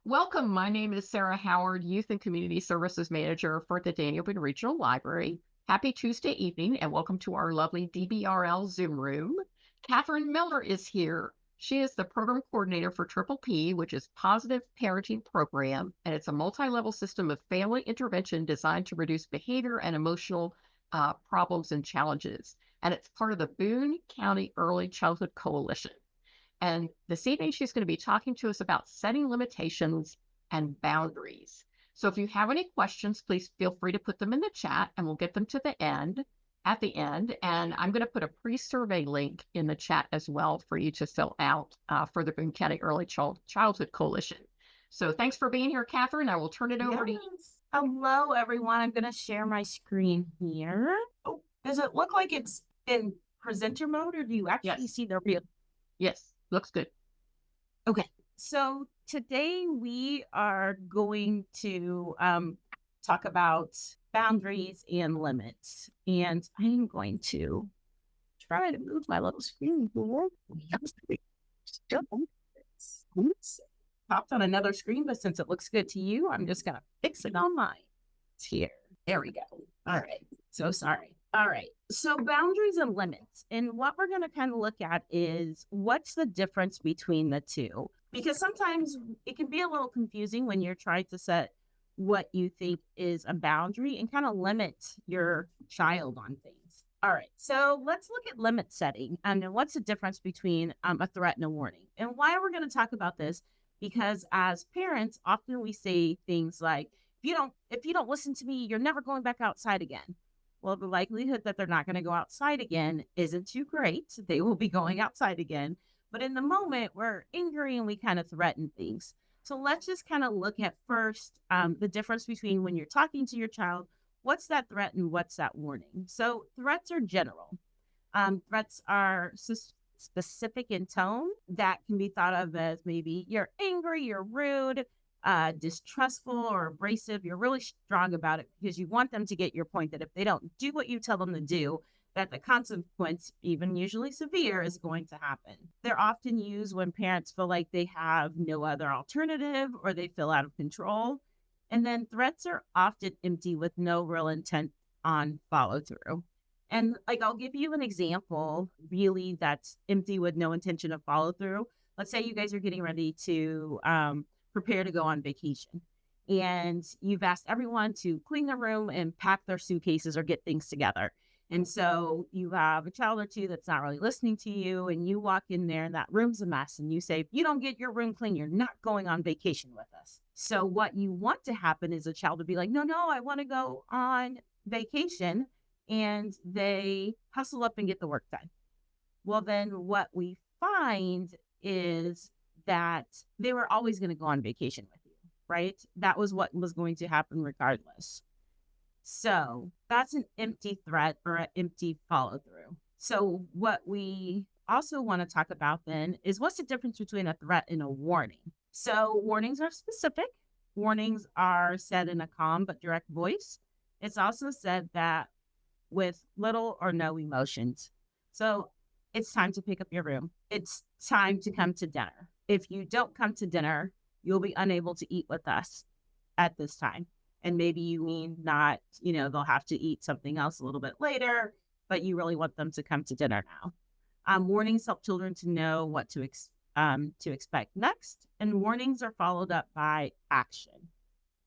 Welcome. My name is Sarah Howard, Youth and Community Services Manager for the Daniel Boone Regional Library. Happy Tuesday evening and welcome to our lovely DBRL Zoom room. Catherine Miller is here. She is the program coordinator for Triple P, which is Positive Parenting Program, and it's a multi-level system of family intervention designed to reduce behavior and emotional problems and challenges. And it's part of the Boone County Early Childhood Coalition. And this evening, she's going to be talking to us about setting limitations and boundaries. So if you have any questions, please feel free to put them in the chat and we'll get them to at the end. And I'm going to put a pre-survey link in the chat as well for you to fill out for the Boone County Early Childhood Coalition. So thanks for being here, Catherine. I will turn it over to you. Hello, everyone. I'm going to share my screen here. Oh, does it look like it's in presenter mode or do you actually see the real? Yes, looks good. Okay, so today we are going to talk about boundaries and limits. And I am going to try to move my little screen here. Oops. Popped on another screen, but since it looks good to you, I'm just going to fix it on mine. It's here. There we go. All right. So sorry. All right. So boundaries and limits. And what we're going to kind of look at is what's the difference between the two? Because sometimes it can be a little confusing when you're trying to set what you think is a boundary and kind of limit your child on things. All right. So let's look at limit setting and what's the difference between a threat and a warning. And why we're going to talk about this, because as parents, often we say things like, if you don't listen to me, you're never going back outside again. Well, the likelihood that they're not going to go outside again isn't too great. They will be going outside again. But in the moment, we're angry and we kind of threaten things. So let's just kind of look at first the difference between when you're talking to your child, what's that threat and what's that warning? So threats are general. Threats are specific in tone that can be thought of as maybe you're angry, you're rude, distrustful or abrasive. You're really strong about it because you want them to get your point that if they don't do what you tell them to do, that the consequence, even usually severe, is going to happen. They're often used when parents feel like they have no other alternative or they feel out of control. And then threats are often empty with no real intent on follow through. And I'll give you an example, really, that's empty with no intention of follow through. Let's say you guys are getting ready to prepare to go on vacation. And you've asked everyone to clean their room and pack their suitcases or get things together. And so you have a child or two that's not really listening to you, and you walk in there and that room's a mess. And you say, if you don't get your room clean, you're not going on vacation with us. So what you want to happen is a child would be like, no, I want to go on vacation. And they hustle up and get the work done. Well, then what we find is that they were always going to go on vacation with you, right? That was what was going to happen regardless. So that's an empty threat or an empty follow through. So what we also want to talk about then is what's the difference between a threat and a warning? So warnings are specific. Warnings are said in a calm but direct voice. It's also said that with little or no emotions. So it's time to pick up your room. It's time to come to dinner. If you don't come to dinner, you'll be unable to eat with us at this time. And maybe you mean not, they'll have to eat something else a little bit later, but you really want them to come to dinner now. Warnings help children to know what to expect next. And warnings are followed up by action.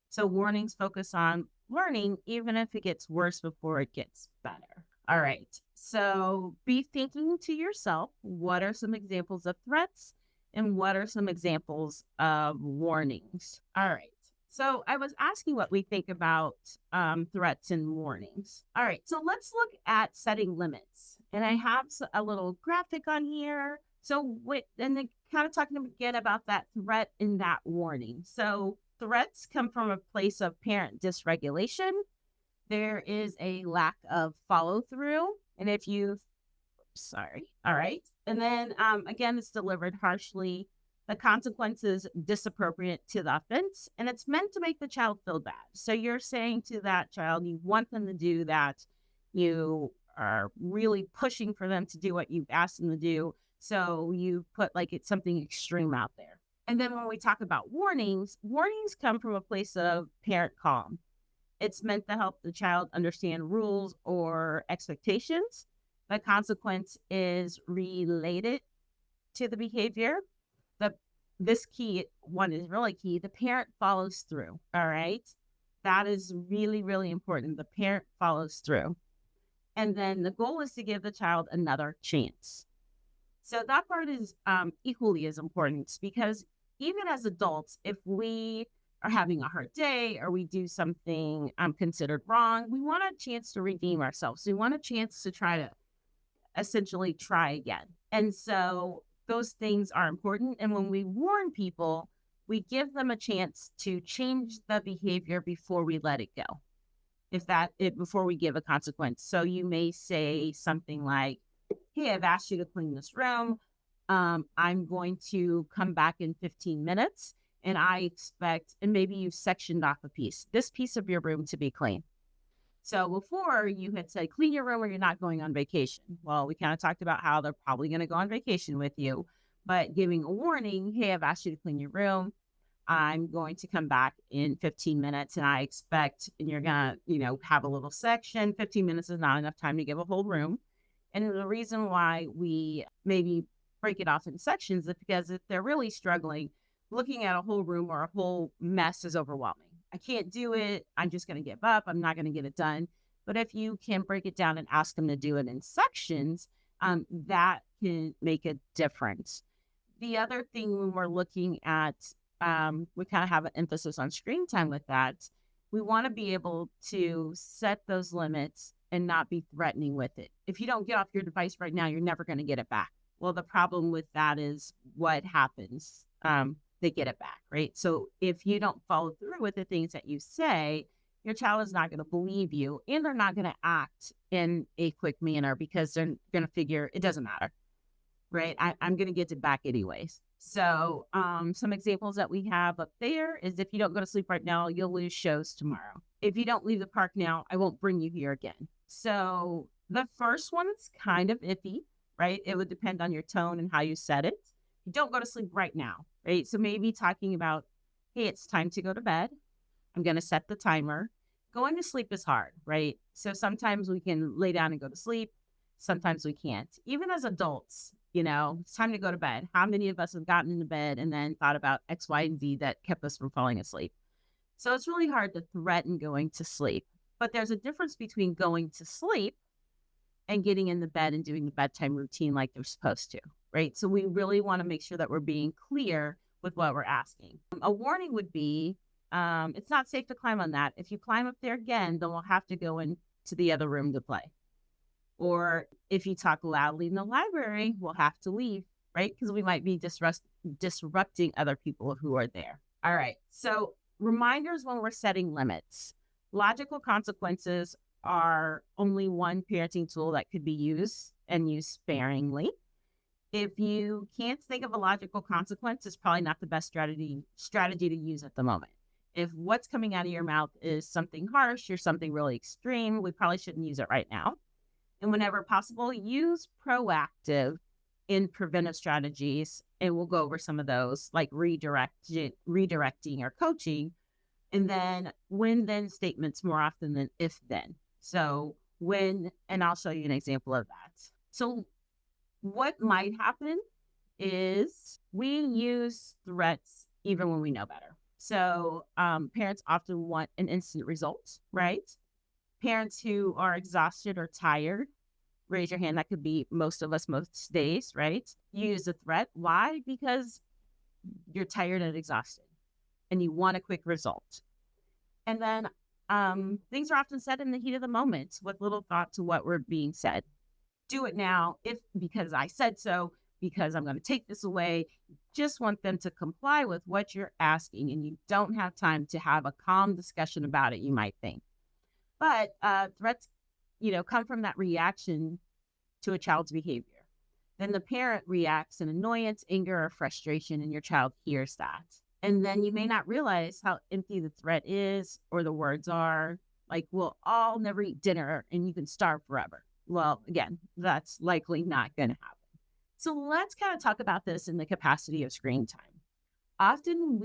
So warnings focus on learning, even if it gets worse before it gets better. All right. So be thinking to yourself, what are some examples of threats and what are some examples of warnings? All right. So I was asking what we think about threats and warnings. All right. So let's look at setting limits. And I have a little graphic on here. So and then kind of talking again about that threat and that warning. So threats come from a place of parent dysregulation. There is a lack of follow through. And all right. And then again, it's delivered harshly. The consequence is disappropriate to the offense, and it's meant to make the child feel bad. So you're saying to that child, you want them to do that. You are really pushing for them to do what you've asked them to do. So you put it's something extreme out there. And then when we talk about warnings, warnings come from a place of parent calm. It's meant to help the child understand rules or expectations. The consequence is related to the behavior. The this key one is really key. The parent follows through. All right. That is really, really important. The parent follows through. And then the goal is to give the child another chance. So that part is equally as important because even as adults, if we are having a hard day or we do something considered wrong, we want a chance to redeem ourselves. We want a chance to try to essentially try again. And so those things are important. And when we warn people, we give them a chance to change the behavior before we let it go. Before we give a consequence. So you may say something like, hey, I've asked you to clean this room. I'm going to come back in 15 minutes and I expect, and maybe you sectioned off this piece of your room to be clean. So before you had said, clean your room or you're not going on vacation. Well, we kind of talked about how they're probably going to go on vacation with you, but giving a warning, hey, I've asked you to clean your room. I'm going to come back in 15 minutes and I expect, and you're going to, have a little section. 15 minutes is not enough time to give a whole room. And the reason why we maybe break it off in sections is because if they're really struggling, looking at a whole room or a whole mess is overwhelming. I can't do it. I'm just going to give up. I'm not going to get it done. But if you can break it down and ask them to do it in sections, that can make a difference. The other thing when we're looking at, we kind of have an emphasis on screen time with that. We want to be able to set those limits and not be threatening with it. If you don't get off your device right now, you're never going to get it back. Well, the problem with that is what happens. They get it back, right? So if you don't follow through with the things that you say, your child is not going to believe you and they're not going to act in a quick manner because they're going to figure it doesn't matter, right? I'm going to get it back anyways. So some examples that we have up there is if you don't go to sleep right now, you'll lose shows tomorrow. If you don't leave the park now, I won't bring you here again. So the first one is kind of iffy, right? It would depend on your tone and how you said it. You don't go to sleep right now, right? So maybe talking about, hey, it's time to go to bed. I'm going to set the timer. Going to sleep is hard, right? So sometimes we can lay down and go to sleep. Sometimes we can't. Even as adults, it's time to go to bed. How many of us have gotten into bed and then thought about X, Y, and Z that kept us from falling asleep? So it's really hard to threaten going to sleep. But there's a difference between going to sleep and getting in the bed and doing the bedtime routine like they're supposed to, right? So we really want to make sure that we're being clear with what we're asking. A warning would be, it's not safe to climb on that. If you climb up there again, then we'll have to go into the other room to play. Or if you talk loudly in the library, we'll have to leave, right? Because we might be disrupting other people who are there. All right. So reminders when we're setting limits. Logical consequences are only one parenting tool that could be used and used sparingly. If you can't think of a logical consequence, it's probably not the best strategy to use at the moment. If what's coming out of your mouth is something harsh or something really extreme, we probably shouldn't use it right now. And whenever possible, use proactive in preventive strategies. And we'll go over some of those like redirecting or coaching. And then when then statements more often than if then. So when, and I'll show you an example of that. So what might happen is we use threats even when we know better. So parents often want an instant result, right? Parents who are exhausted or tired, raise your hand. That could be most of us most days, right? You use a threat. Why? Because you're tired and exhausted and you want a quick result. And then things are often said in the heat of the moment with little thought to what we're being said. Do it now, because I said so, because I'm going to take this away. Just want them to comply with what you're asking, and you don't have time to have a calm discussion about it, you might think. But threats, come from that reaction to a child's behavior. Then the parent reacts in annoyance, anger, or frustration, and your child hears that. And then you may not realize how empty the threat is or the words are. Like, we'll all never eat dinner and you can starve forever. Well, again, that's likely not going to happen. So let's kind of talk about this in the capacity of screen time. Often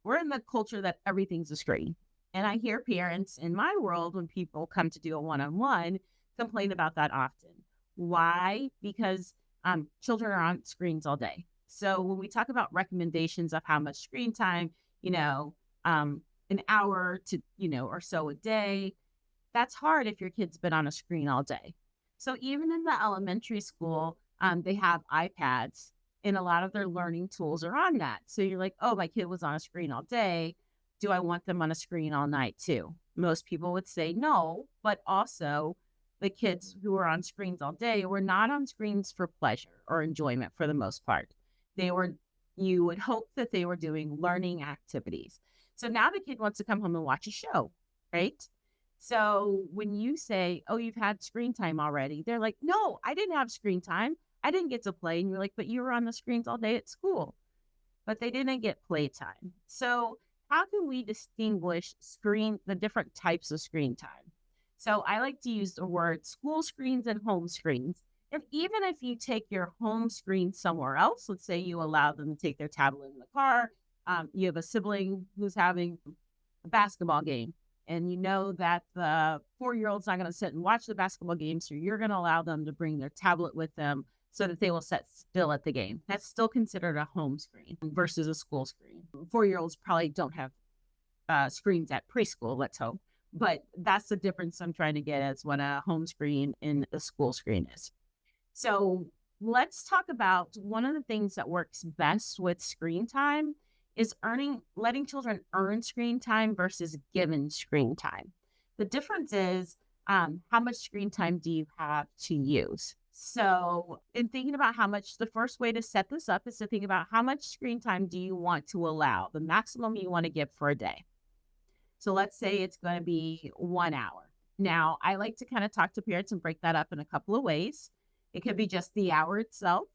we're in the culture that everything's a screen. And I hear parents in my world, when people come to do a one-on-one, complain about that often. Why? Because children are on screens all day. So when we talk about recommendations of how much screen time, you know, an hour to, or so a day, that's hard if your kid's been on a screen all day. So even in the elementary school, they have iPads, and a lot of their learning tools are on that. So you're like, oh, my kid was on a screen all day. Do I want them on a screen all night too? Most people would say no, but also the kids who are on screens all day were not on screens for pleasure or enjoyment for the most part. They were, you would hope that they were doing learning activities. So now the kid wants to come home and watch a show, right? So when you say, oh, you've had screen time already, they're like, no, I didn't have screen time. I didn't get to play. And you're like, but you were on the screens all day at school, but they didn't get playtime. So how can we distinguish the different types of screen time? So I like to use the word school screens and home screens. And even if you take your home screen somewhere else, let's say you allow them to take their tablet in the car, you have a sibling who's having a basketball game, and you know that the 4-year-old's not going to sit and watch the basketball game. So you're going to allow them to bring their tablet with them so that they will sit still at the game. That's still considered a home screen versus a school screen. 4-year-olds probably don't have screens at preschool, let's hope. But that's the difference I'm trying to get as what a home screen and a school screen is. So let's talk about one of the things that works best with screen time is letting children earn screen time versus given screen time. The difference is how much screen time do you have to use? So, in thinking about the first way to set this up is to think about how much screen time do you want to allow, the maximum you want to give for a day. So, let's say it's going to be 1 hour. Now, I like to kind of talk to parents and break that up in a couple of ways. It could be just the hour itself,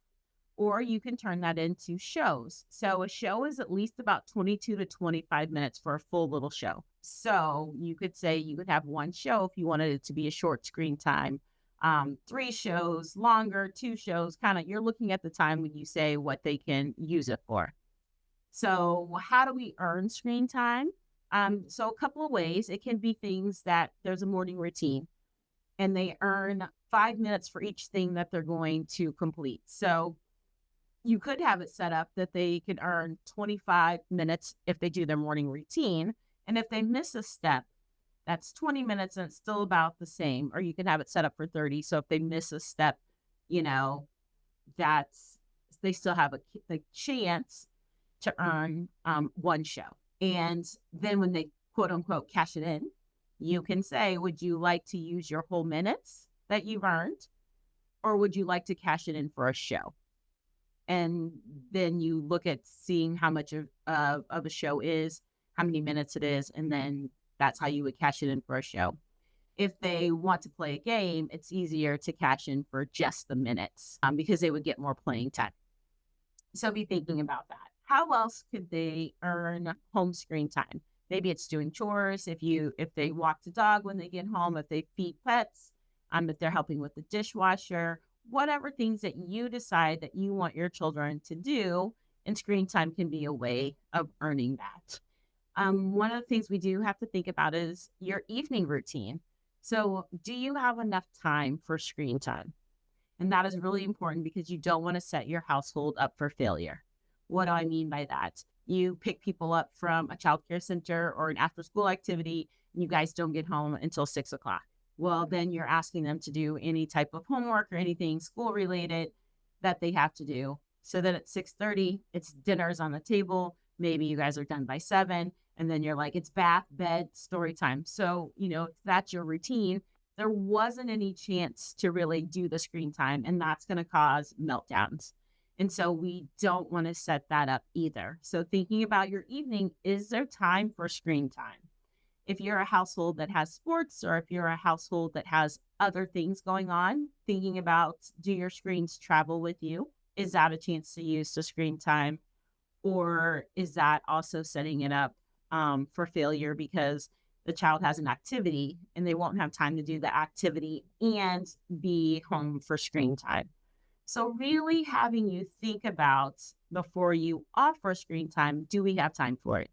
or you can turn that into shows. So a show is at least about 22 to 25 minutes for a full little show. So you could say you could have one show if you wanted it to be a short screen time, 3 shows, longer, 2 shows, kind of you're looking at the time when you say what they can use it for. So how do we earn screen time? So a couple of ways. It can be things that there's a morning routine and they earn 5 minutes for each thing that they're going to complete. So you could have it set up that they can earn 25 minutes if they do their morning routine. And if they miss a step, that's 20 minutes and it's still about the same. Or you can have it set up for 30. So if they miss a step, you know, that's they still have a chance to earn one show. And then when they quote unquote cash it in, you can say, would you like to use your whole minutes that you've earned? Or would you like to cash it in for a show? And then you look at seeing how much of a show is, how many minutes it is, and then that's how you would cash it in for a show. If they want to play a game, it's easier to cash in for just the minutes because they would get more playing time. So be thinking about that. How else could they earn home screen time? Maybe it's doing chores. If they walk the dog when they get home, if they feed pets, if they're helping with the dishwasher, whatever things that you decide that you want your children to do, and screen time can be a way of earning that. One of the things we do have to think about is your evening routine. So, do you have enough time for screen time? And that is really important because you don't want to set your household up for failure. What do I mean by that? You pick people up from a childcare center or an after school activity, and you guys don't get home until 6 o'clock. Well, then you're asking them to do any type of homework or anything school related that they have to do. So that at 6:30, it's dinner's on the table. Maybe you guys are done by 7. And then you're like, it's bath, bed, story time. So, if that's your routine, there wasn't any chance to really do the screen time. And that's going to cause meltdowns. And so we don't want to set that up either. So thinking about your evening, is there time for screen time? If you're a household that has sports or if you're a household that has other things going on, thinking about, do your screens travel with you? Is that a chance to use the screen time? Or is that also setting it up for failure because the child has an activity and they won't have time to do the activity and be home for screen time? So really having you think about before you offer screen time. Do we have time for it?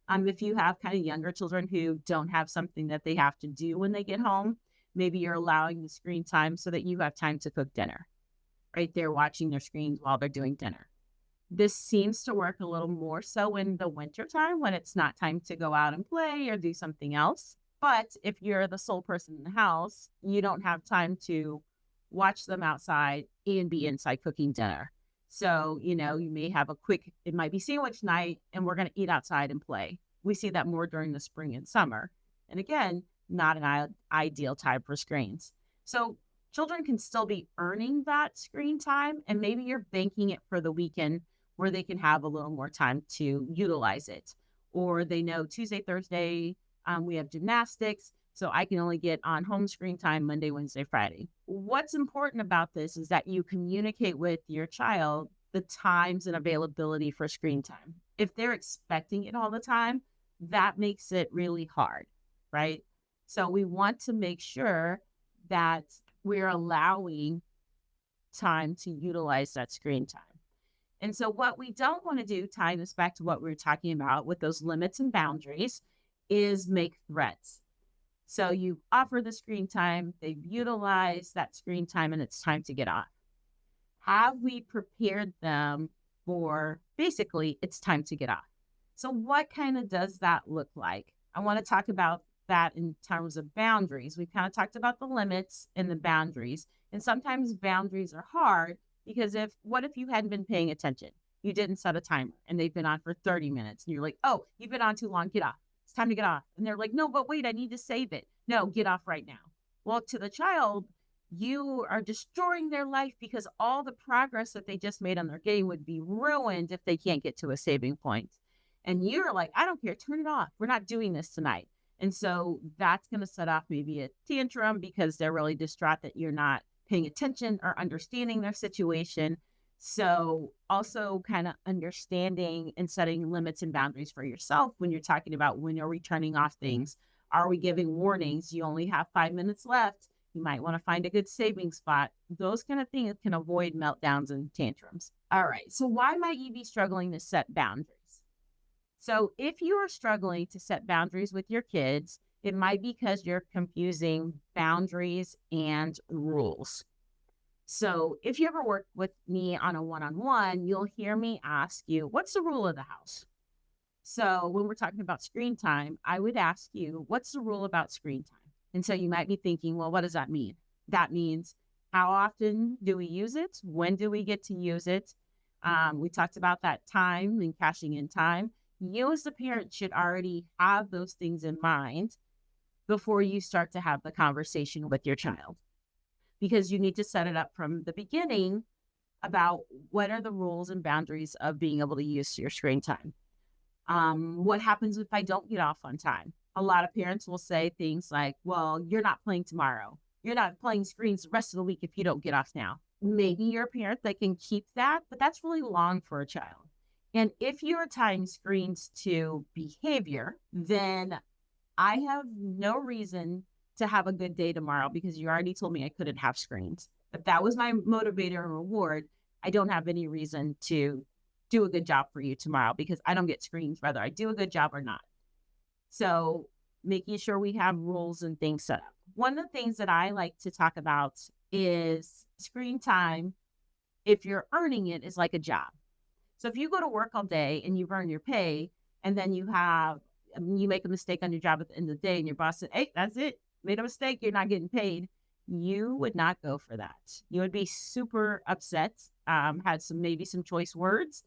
If you have kind of younger children who don't have something that they have to do when they get home, maybe you're allowing the screen time so that you have time to cook dinner, right? They're watching their screens while they're doing dinner. This seems to work a little more so in the winter time when it's not time to go out and play or do something else. But if you're the sole person in the house, you don't have time to watch them outside and be inside cooking dinner. So, you may have it might be sandwich night and we're going to eat outside and play. We see that more during the spring and summer. And again, not an ideal time for screens. So children can still be earning that screen time, and maybe you're banking it for the weekend where they can have a little more time to utilize it. Or they know Tuesday, Thursday, we have gymnastics, so I can only get on home screen time Monday, Wednesday, Friday. What's important about this is that you communicate with your child the times and availability for screen time. If they're expecting it all the time, that makes it really hard, right? So we want to make sure that we're allowing time to utilize that screen time. And so what we don't want to do, tying this back to what we were talking about with those limits and boundaries, is make threats. So you offer the screen time, they've utilized that screen time, and it's time to get off. Have we prepared them for basically it's time to get off? So what kind of does that look like? I want to talk about that in terms of boundaries. We've kind of talked about the limits and the boundaries. And sometimes boundaries are hard because what if you hadn't been paying attention? You didn't set a timer and they've been on for 30 minutes and you're like, oh, you've been on too long, get off. It's time to get off. And they're like, no, but wait, I need to save it. No, get off right now. Well, to the child, you are destroying their life because all the progress that they just made on their game would be ruined if they can't get to a saving point. And you're like, I don't care, turn it off. We're not doing this tonight. And so that's going to set off maybe a tantrum because they're really distraught that you're not paying attention or understanding their situation. So also kind of understanding and setting limits and boundaries for yourself when you're talking about when you're returning off things. Are we giving warnings? You only have 5 minutes left. You might want to find a good saving spot. Those kind of things can avoid meltdowns and tantrums. All right. So why might you be struggling to set boundaries? So if you are struggling to set boundaries with your kids, it might be because you're confusing boundaries and rules. So if you ever work with me on a one-on-one, you'll hear me ask you, what's the rule of the house? So when we're talking about screen time, I would ask you, what's the rule about screen time? And so you might be thinking, well, what does that mean? That means how often do we use it? When do we get to use it? We talked about that time and cashing in time. You as the parent should already have those things in mind before you start to have the conversation with your child, because you need to set it up from the beginning about what are the rules and boundaries of being able to use your screen time. What happens if I don't get off on time? A lot of parents will say things like, well, you're not playing tomorrow. You're not playing screens the rest of the week if you don't get off now. Maybe you're a parent that can keep that, but that's really long for a child. And if you're tying screens to behavior, then I have no reason to have a good day tomorrow because you already told me I couldn't have screens. If that was my motivator and reward, I don't have any reason to do a good job for you tomorrow because I don't get screens whether I do a good job or not. So making sure we have rules and things set up. One of the things that I like to talk about is screen time, if you're earning it, is like a job. So if you go to work all day and you've earned your pay and then you make a mistake on your job at the end of the day and your boss said, hey, that's it, made a mistake, you're not getting paid, you would not go for that. You would be super upset, had maybe some choice words,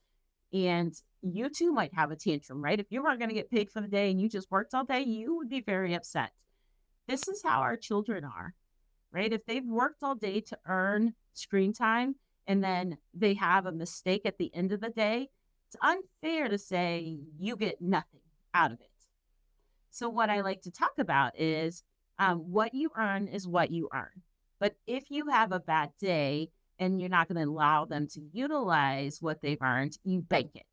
and you too might have a tantrum, right? If you weren't going to get paid for the day and you just worked all day, you would be very upset. This is how our children are, right? If they've worked all day to earn screen time and then they have a mistake at the end of the day, it's unfair to say you get nothing out of it. So what I like to talk about is what you earn is what you earn. But if you have a bad day and you're not going to allow them to utilize what they've earned, you bank it.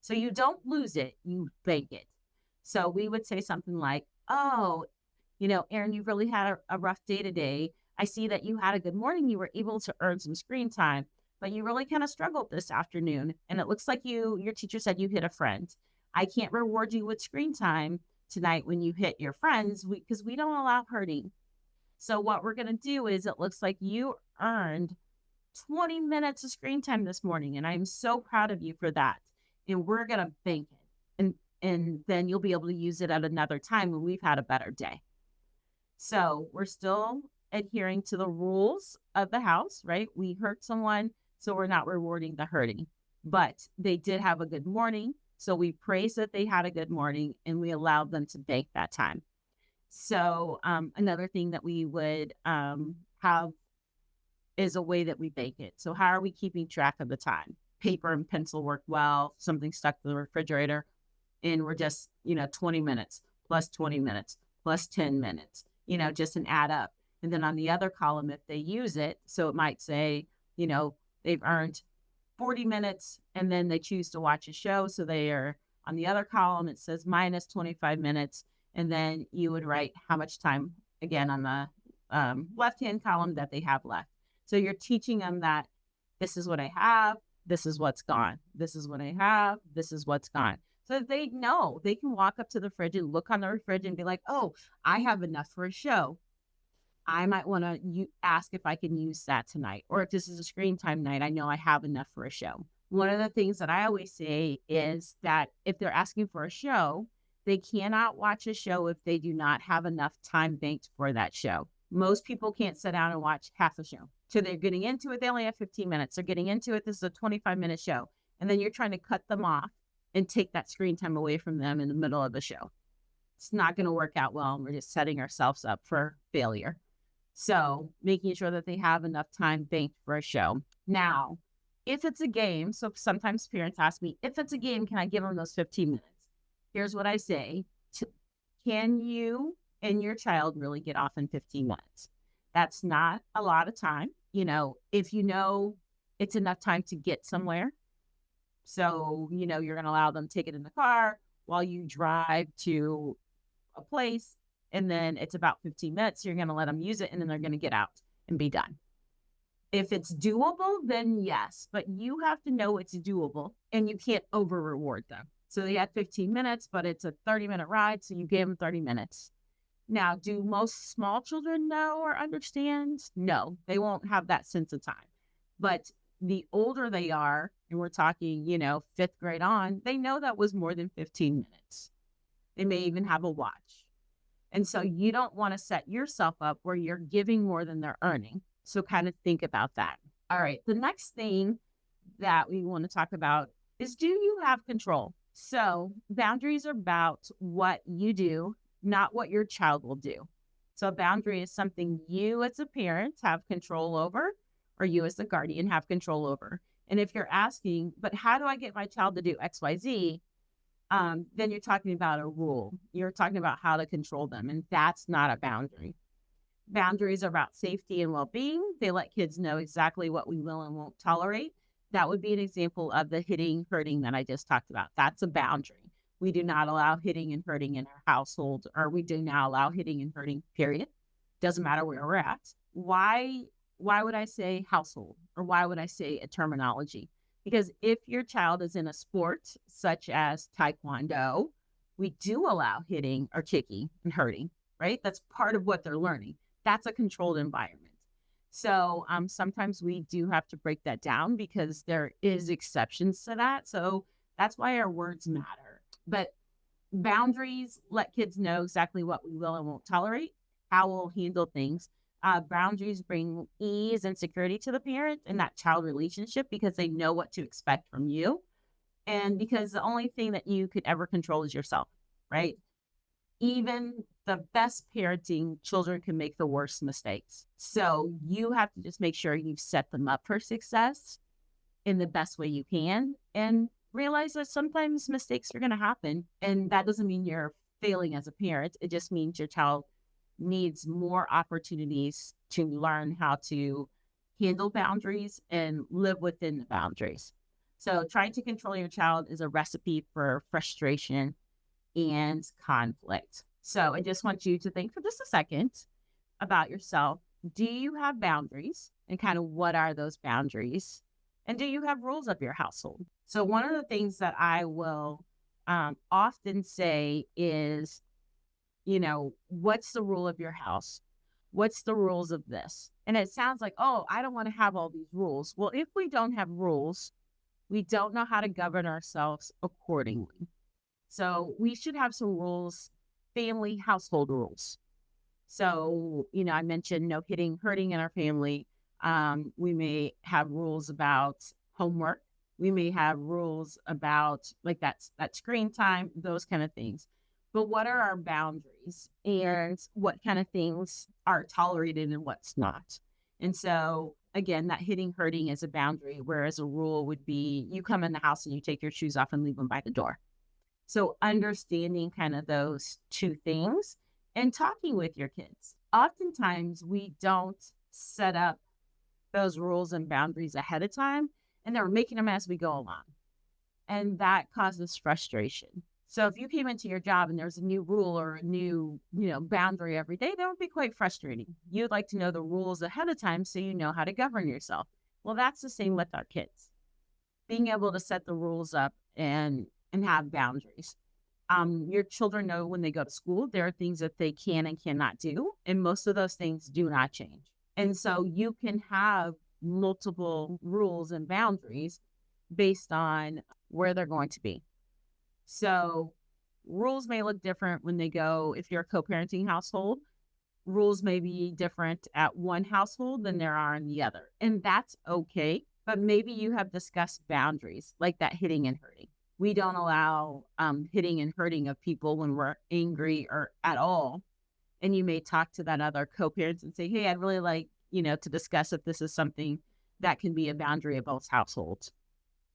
So you don't lose it, you bank it. So we would say something like, oh, Erin, you've really had a rough day today. I see that you had a good morning. You were able to earn some screen time, but you really kind of struggled this afternoon. And it looks like your teacher said you hit a friend. I can't reward you with screen time tonight when you hit your friends because we don't allow hurting. So what we're going to do is it looks like you earned 20 minutes of screen time this morning. And I'm so proud of you for that. And we're going to bank it. And then you'll be able to use it at another time when we've had a better day. So we're still adhering to the rules of the house, right? We hurt someone, so we're not rewarding the hurting. But they did have a good morning. So we praise that they had a good morning and we allowed them to bank that time. So another thing that we would have is a way that we bank it. So how are we keeping track of the time? Paper and pencil work well, something stuck to the refrigerator, and we're just, 20 minutes plus 20 minutes plus 10 minutes, just an add up. And then on the other column, if they use it, so it might say, they've earned 40 minutes and then they choose to watch a show. So they are on the other column, it says minus 25 minutes. And then you would write how much time, again, on the left-hand column that they have left. So you're teaching them that this is what I have, this is what's gone. This is what I have, this is what's gone. So they know they can walk up to the fridge and look on the fridge and be like, oh, I have enough for a show. I might want to ask if I can use that tonight. Or if this is a screen time night, I know I have enough for a show. One of the things that I always say is that if they're asking for a show, they cannot watch a show if they do not have enough time banked for that show. Most people can't sit down and watch half a show. So they're getting into it. They only have 15 minutes. They're getting into it. This is a 25-minute show. And then you're trying to cut them off and take that screen time away from them in the middle of the show. It's not going to work out well. And we're just setting ourselves up for failure. So making sure that they have enough time banked for a show. Now, if it's a game, so sometimes parents ask me, if it's a game, can I give them those 15 minutes? Here's what I say. Can you and your child really get off in 15 minutes? That's not a lot of time. If it's enough time to get somewhere. So, you're going to allow them to take it in the car while you drive to a place. And then it's about 15 minutes. You're going to let them use it and then they're going to get out and be done. If it's doable, then yes, but you have to know it's doable and you can't over reward them. So they had 15 minutes, but it's a 30-minute ride. So you gave them 30 minutes. Now, do most small children know or understand? No, they won't have that sense of time. But the older they are, and we're talking, 5th grade on, they know that was more than 15 minutes. They may even have a watch. And so you don't want to set yourself up where you're giving more than they're earning. So kind of think about that. All right. The next thing that we want to talk about is, do you have control? So boundaries are about what you do, not what your child will do. So a boundary is something you as a parent have control over, or you as the guardian have control over. And if you're asking, but how do I get my child to do X, Y, Z? Then you're talking about a rule. You're talking about how to control them. And that's not a boundary. Boundaries are about safety and well-being. They let kids know exactly what we will and won't tolerate. That would be an example of the hitting, hurting that I just talked about. That's a boundary. We do not allow hitting and hurting in our household, or we do not allow hitting and hurting, period. Doesn't matter where we're at. Why would I say household, or why would I say a terminology? Because if your child is in a sport such as Taekwondo, we do allow hitting or kicking and hurting, right? That's part of what they're learning. That's a controlled environment. So sometimes we do have to break that down because there is exceptions to that. So that's why our words matter. But boundaries let kids know exactly what we will and won't tolerate, how we'll handle things. Boundaries bring ease and security to the parent and that child relationship because they know what to expect from you. And because the only thing that you could ever control is yourself, right? Even the best parenting, children can make the worst mistakes. So you have to just make sure you've set them up for success in the best way you can and realize that sometimes mistakes are going to happen. And that doesn't mean you're failing as a parent. It just means your child needs more opportunities to learn how to handle boundaries and live within the boundaries. So trying to control your child is a recipe for frustration and conflict. So I just want you to think for just a second about yourself. Do you have boundaries? And kind of what are those boundaries? And do you have rules of your household? So one of the things that I will often say is, what's the rule of your house? What's the rules of this? And it sounds like, oh, I don't want to have all these rules. Well, if we don't have rules, we don't know how to govern ourselves accordingly. So we should have some rules, family household rules. So, I mentioned no hitting, hurting in our family. We may have rules about homework. We may have rules about like that screen time, those kind of things. But what are our boundaries and what kind of things are tolerated and what's not? And so again, that hitting, hurting is a boundary, whereas a rule would be you come in the house and you take your shoes off and leave them by the door. So understanding kind of those two things and talking with your kids. Oftentimes we don't set up those rules and boundaries ahead of time, and they're making them as we go along. And that causes frustration. So if you came into your job and there's a new rule or a new, boundary every day, that would be quite frustrating. You'd like to know the rules ahead of time so you know how to govern yourself. Well, that's the same with our kids. Being able to set the rules up and have boundaries. Your children know when they go to school, there are things that they can and cannot do, and most of those things do not change. And so you can have multiple rules and boundaries based on where they're going to be. So rules may look different when they go, if you're a co-parenting household, rules may be different at one household than there are in the other. And that's okay. But maybe you have discussed boundaries like that hitting and hurting. We don't allow hitting and hurting of people when we're angry or at all. And you may talk to that other co-parents and say, hey, I'd really like, to discuss if this is something that can be a boundary of both households.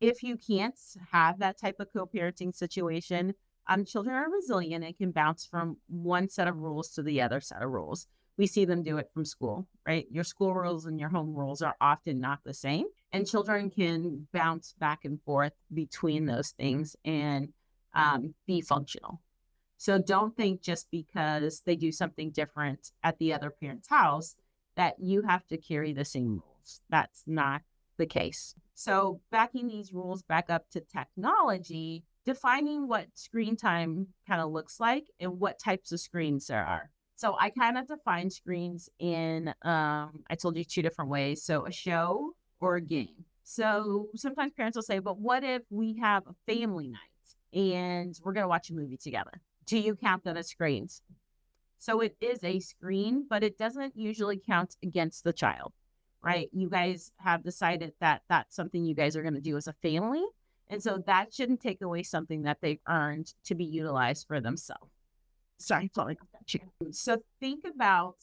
If you can't have that type of co-parenting situation, children are resilient and can bounce from one set of rules to the other set of rules. We see them do it from school, right? Your school rules and your home rules are often not the same. And children can bounce back and forth between those things and be functional. So don't think just because they do something different at the other parent's house that you have to carry the same rules. That's not the case. So backing these rules back up to technology, defining what screen time kind of looks like and what types of screens there are. So I kind of define screens in, I told you 2 different ways. So a show or a game. So sometimes parents will say, but what if we have a family night and we're going to watch a movie together? Do you count that as screens? So it is a screen, but it doesn't usually count against the child, right? You guys have decided that that's something you guys are going to do as a family. And so that shouldn't take away something that they've earned to be utilized for themselves. Sorry, falling off that chair. So think about,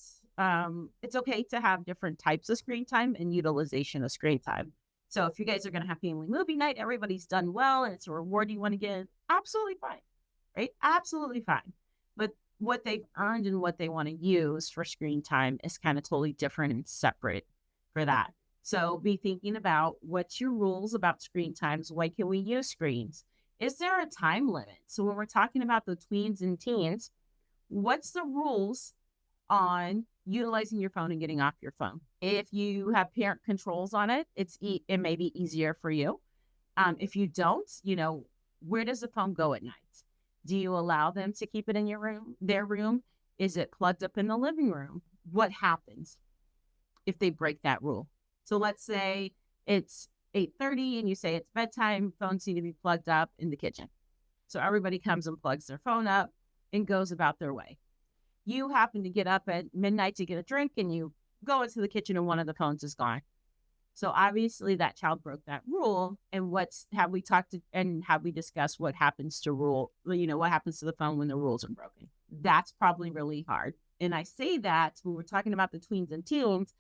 it's okay to have different types of screen time and utilization of screen time. So if you guys are going to have family movie night, everybody's done well, and it's a reward you want to give, absolutely fine, right? Absolutely fine. But what they've earned and what they want to use for screen time is kind of totally different and separate for that. So be thinking about what's your rules about screen times. Why can we use screens? Is there a time limit? So when we're talking about the tweens and teens, what's the rules on utilizing your phone and getting off your phone? If you have parent controls on it, it may be easier for you. If you don't, where does the phone go at night? Do you allow them to keep it in their room? Is it plugged up in the living room? What happens if they break that rule? So let's say it's 8:30 and you say it's bedtime, phones need to be plugged up in the kitchen. So everybody comes and plugs their phone up and goes about their way. You happen to get up at midnight to get a drink and you go into the kitchen and one of the phones is gone. So obviously that child broke that rule. And have we talked and have we discussed what happens to what happens to the phone when the rules are broken? That's probably really hard. And I say that when we're talking about the tweens and teens,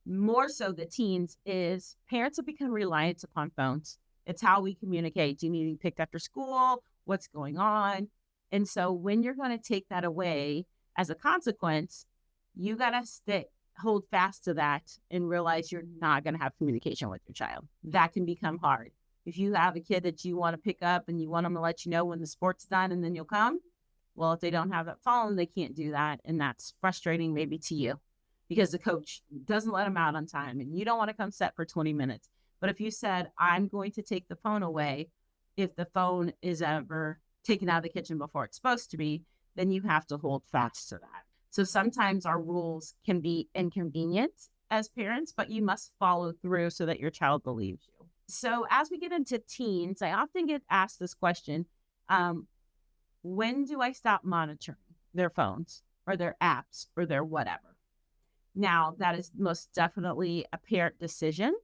more so the teens, is parents have become reliant upon phones. It's how we communicate. Do you need to be picked after school? What's going on? And so when you're going to take that away as a consequence, you got to hold fast to that and realize you're not going to have communication with your child. That can become hard. If you have a kid that you want to pick up and you want them to let you know when the sport's done and then you'll come, well, if they don't have that phone, they can't do that. And that's frustrating maybe to you because the coach doesn't let them out on time and you don't want to come set for 20 minutes. But if you said, I'm going to take the phone away, if the phone is ever taken out of the kitchen before it's supposed to be, then you have to hold fast to that. So sometimes our rules can be inconvenient as parents, but you must follow through so that your child believes you. So as we get into teens, I often get asked this question, um, when do I stop monitoring their phones or their apps or their whatever? Now, that is most definitely a parent decision.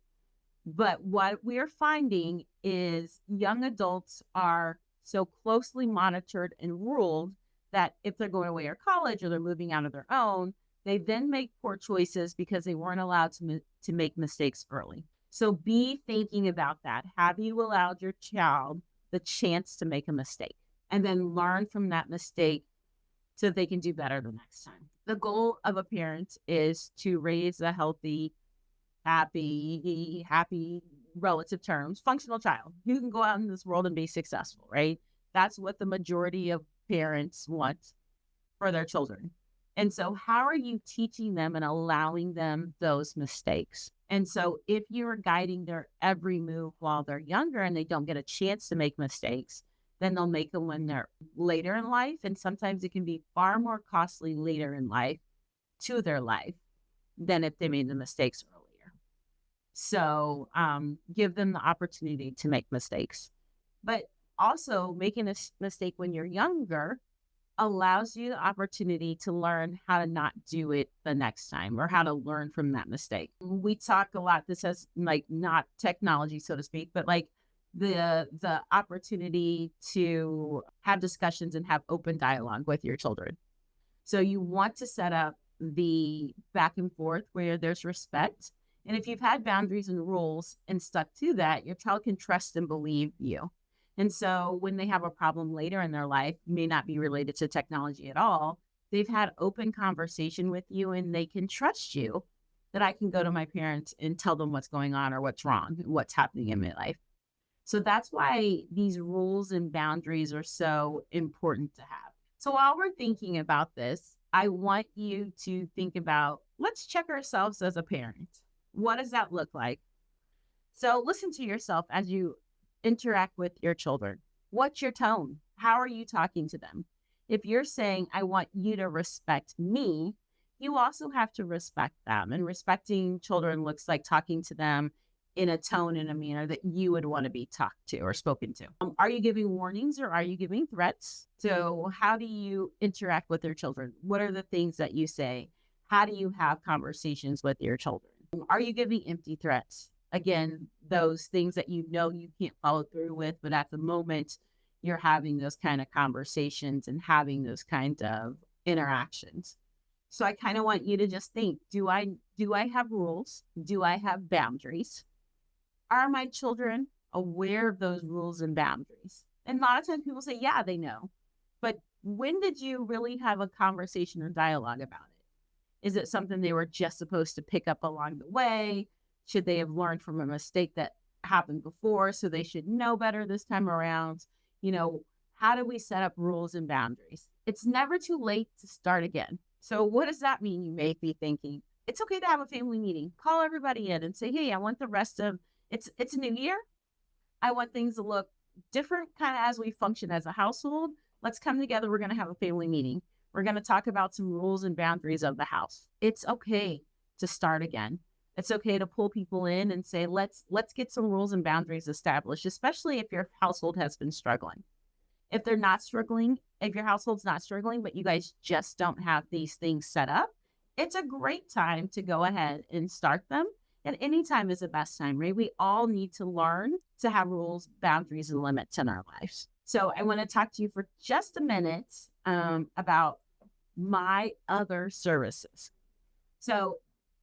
But what we're finding is young adults are so closely monitored and ruled that if they're going away to college or they're moving out of their own, they then make poor choices because they weren't allowed to make mistakes early. So be thinking about that. Have you allowed your child the chance to make a mistake and then learn from that mistake so that they can do better the next time? The goal of a parent is to raise a healthy, happy relative terms, functional child who can go out in this world and be successful, right? That's what the majority of parents want for their children. And so how are you teaching them and allowing them those mistakes? And so if you're guiding their every move while they're younger and they don't get a chance to make mistakes, then they'll make them when they're later in life. And sometimes it can be far more costly later in life to their life than if they made the mistakes earlier. So give them the opportunity to make mistakes. But also making a mistake when you're younger allows you the opportunity to learn how to not do it the next time or how to learn from that mistake. We talk a lot, this has like not technology, so to speak, but like the opportunity to have discussions and have open dialogue with your children. So you want to set up the back and forth where there's respect. And if you've had boundaries and rules and stuck to that, your child can trust and believe you. And so when they have a problem later in their life, may not be related to technology at all, they've had open conversation with you and they can trust you that I can go to my parents and tell them what's going on or what's wrong, what's happening in my life. So that's why these rules and boundaries are so important to have. So while we're thinking about this, I want you to think about, let's check ourselves as a parent. What does that look like? So listen to yourself as you interact with your children. What's your tone? How are you talking to them? If you're saying, I want you to respect me, you also have to respect them. And respecting children looks like talking to them in a tone and a manner that you would want to be talked to or spoken to. Are you giving warnings or are you giving threats? So how do you interact with your children? What are the things that you say? How do you have conversations with your children? Are you giving empty threats? Again, those things that you know you can't follow through with, but at the moment you're having those kind of conversations and having those kind of interactions. So I kind of want you to just think, do I have rules? Do I have boundaries? Are my children aware of those rules and boundaries? And a lot of times people say, yeah, they know. But when did you really have a conversation or dialogue about it? Is it something they were just supposed to pick up along the way? Should they have learned from a mistake that happened before, so they should know better this time around? How do we set up rules and boundaries? It's never too late to start again. So what does that mean? You may be thinking, it's okay to have a family meeting. Call everybody in and say, hey, I want the rest of, it's a new year. I want things to look different kind of as we function as a household. Let's come together. We're going to have a family meeting. We're going to talk about some rules and boundaries of the house. It's okay to start again. It's okay to pull people in and say, let's get some rules and boundaries established, especially if your household has been struggling. If they're not struggling, if your household's not struggling, but you guys just don't have these things set up, it's a great time to go ahead and start them. And any time is the best time, right? We all need to learn to have rules, boundaries, and limits in our lives. So I want to talk to you for just a minute about my other services. So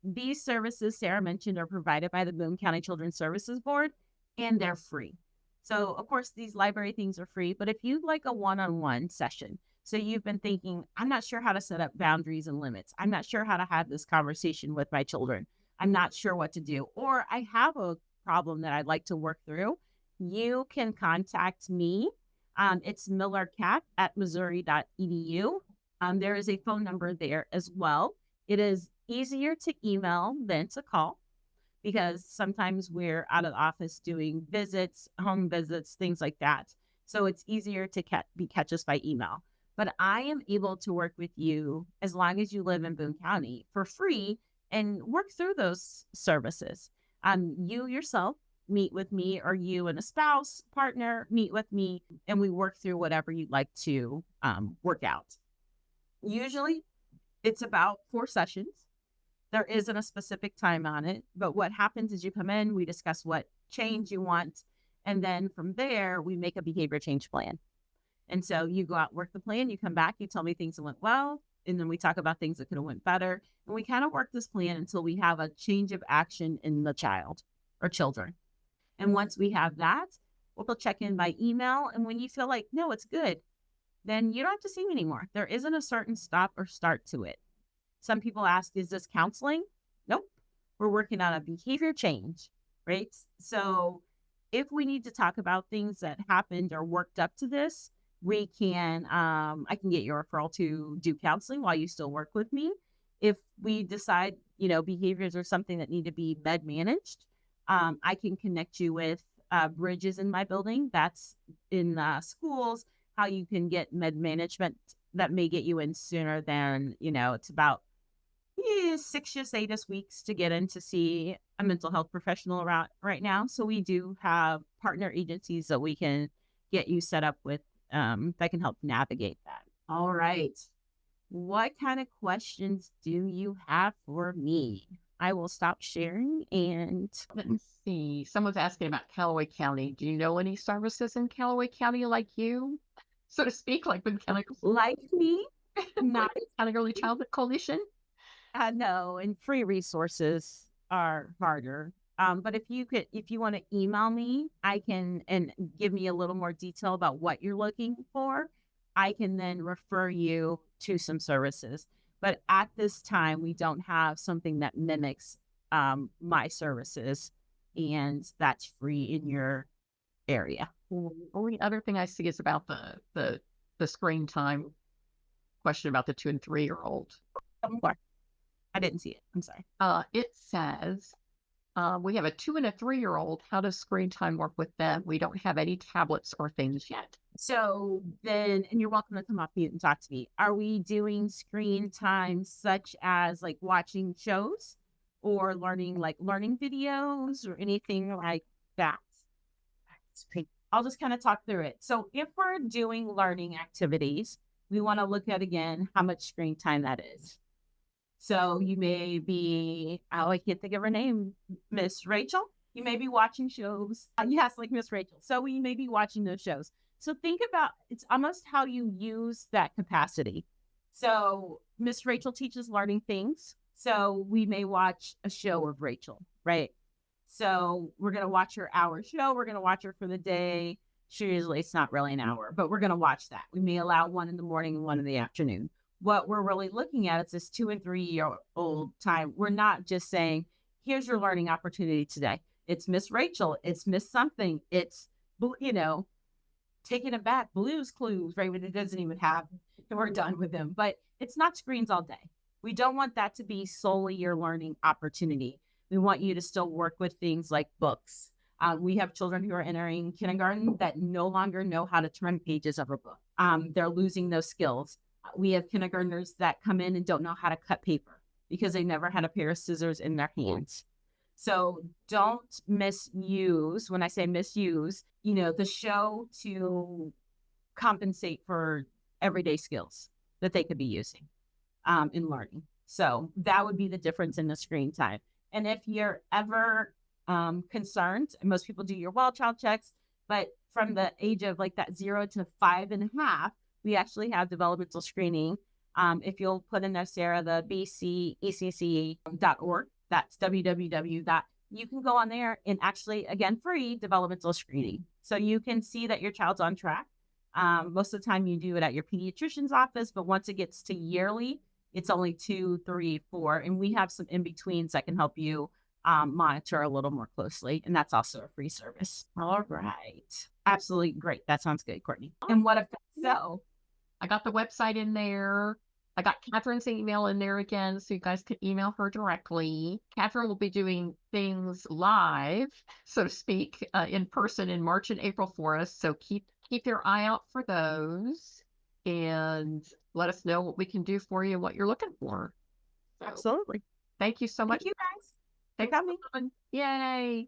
these services Sarah mentioned are provided by the Boone County Children's Services Board, and they're free. So of course, these library things are free, but if you'd like a one-on-one session, so you've been thinking, I'm not sure how to set up boundaries and limits. I'm not sure how to have this conversation with my children. I'm not sure what to do, or I have a problem that I'd like to work through, you can contact me. It's millercat@missouri.edu. There is a phone number there as well. It is easier to email than to call. because sometimes we're out of the office doing visits, home visits, things like that. So it's easier to catch us by email. But I am able to work with you as long as you live in Boone County for free and work through those services. You yourself meet with me, or you and a spouse partner meet with me, and we work through whatever you'd like to work out. Usually it's about 4 sessions. There isn't a specific time on it, but what happens is you come in, we discuss what change you want, and then from there, we make a behavior change plan. And so you go out, work the plan, you come back, you tell me things that went well, and then we talk about things that could have went better. And we kind of work this plan until we have a change of action in the child or children. And once we have that, we'll check in by email. And when you feel like, no, it's good, then you don't have to see me anymore. There isn't a certain stop or start to it. Some people ask, is this counseling? Nope. We're working on a behavior change, right? So if we need to talk about things that happened or worked up to this, we can, I can get your referral to do counseling while you still work with me. If we decide, behaviors are something that need to be med managed, I can connect you with Bridges in my building. That's in schools, how you can get med management that may get you in sooner than, it's about 6 to 8 weeks to get in to see a mental health professional around right now. So we do have partner agencies that we can get you set up with that can help navigate that. All right. What kind of questions do you have for me? I will stop sharing and Let's see. Someone's asking about Callaway County. Do you know any services in Callaway County like you, so to speak, like with County, like me, not County Early Childhood Coalition? no, and free resources are harder. But if you want to email me, I can, and give me a little more detail about what you're looking for, I can then refer you to some services. But at this time, we don't have something that mimics my services, and that's free in your area. Only other thing I see is about the screen time question about the 2 and 3-year-old. I didn't see it. I'm sorry. It says, we have a 2 and a 3-year-old. How does screen time work with them? We don't have any tablets or things yet. So then, and you're welcome to come off mute and talk to me. Are we doing screen time such as like watching shows or learning videos or anything like that? I'll just kind of talk through it. So if we're doing learning activities, we want to look at, again, how much screen time that is. So you may be, I can't think of her name, Miss Rachel. You may be watching shows. Yes, like Miss Rachel. So we may be watching those shows. So think about, it's almost how you use that capacity. So Miss Rachel teaches learning things. So we may watch a show of Rachel, right? So we're going to watch her hour show. We're going to watch her for the day. Usually it's not really an hour, but we're going to watch that. We may allow one in the morning and one in the afternoon. What we're really looking at is this 2 and 3-year-old time. We're not just saying, here's your learning opportunity today. It's Miss Rachel. It's Miss something. It's, taking it back, Blue's Clues, right? When it doesn't even have, and we're done with them. But it's not screens all day. We don't want that to be solely your learning opportunity. We want you to still work with things like books. We have children who are entering kindergarten that no longer know how to turn pages of a book. They're losing those skills. We have kindergartners that come in and don't know how to cut paper because they never had a pair of scissors in their hands. So don't misuse, when I say misuse, the show to compensate for everyday skills that they could be using in learning. So that would be the difference in the screen time. And if you're ever concerned, and most people do your well child checks, but from the age of like that 0 to 5.5, we actually have developmental screening. If you'll put in there, Sarah, the bcecc.org, that's www. You can go on there and actually, again, free developmental screening. So you can see that your child's on track. Most of the time you do it at your pediatrician's office, but once it gets to yearly, it's only 2, 3, 4. And we have some in-betweens that can help you monitor a little more closely. And that's also a free service. All right. Absolutely great. That sounds good, Courtney. And what if so? I got the website in there. I got Catherine's email in there again, so you guys can email her directly. Catherine will be doing things live, so to speak, in person in March and April for us. So keep your eye out for those, and let us know what we can do for you and what you're looking for. So, Absolutely. thank you so much. Thank you guys. Thanks for coming. for coming. Yay!